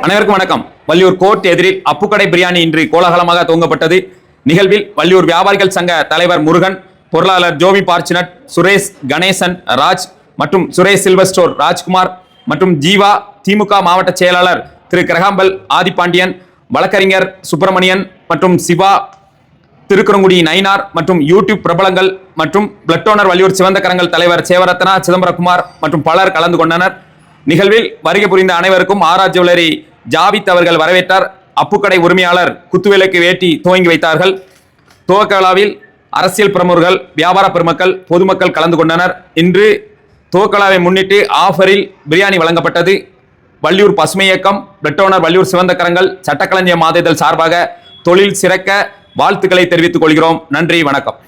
அனைவருக்கும் வணக்கம். வள்ளியூர் கோர்ட் எதிரில் அப்புக்கடை பிரியாணி இன்று கோலாகலமாக துவங்கப்பட்டது. நிகழ்வில் வள்ளியூர் வியாபாரிகள் சங்க தலைவர் முருகன், பொருளாளர் ஜோவி பார்ச்சினட், சுரேஷ், கணேசன், ராஜ் மற்றும் சுரேஷ் சில்வர் ஸ்டோர் ராஜ்குமார் மற்றும் ஜீவா, திமுக மாவட்ட செயலாளர் திரு கிரகாம்பல் ஆதிபாண்டியன், வழக்கறிஞர் சுப்பிரமணியன் மற்றும் சிவா, திருக்குறங்குடி நயினார் மற்றும் யூடியூப் பிரபலங்கள் மற்றும் பிளட் டோனர் வள்ளியூர் சிவந்த கரங்கள் தலைவர் சேவரத்னா சிதம்பரகுமார் மற்றும் பலர் கலந்து கொண்டனர். நிகழ்வில் வருகை புரிந்த அனைவருக்கும் ஆரா ஜுவல்லரி ஜாவித் அவர்கள் வரவேற்றார். அப்புக்கடை உரிமையாளர் குத்துவிளக்கு வேட்டி துவங்கி வைத்தார்கள். துவக்க விழாவில் அரசியல் பிரமுகர்கள், வியாபார பெருமக்கள், பொதுமக்கள் கலந்து கொண்டனர். இன்று துவக்க விழாவை முன்னிட்டு ஆஃபரில் பிரியாணி வழங்கப்பட்டது. வள்ளியூர் பசுமை இயக்கம், பிளட் டோனர் வள்ளியூர் சிவந்த கரங்கள், சட்டக்களஞ்சியம் மாதேதல் சார்பாக தொழில் சிறக்க வாழ்த்துக்களை தெரிவித்துக் கொள்கிறோம். நன்றி, வணக்கம்.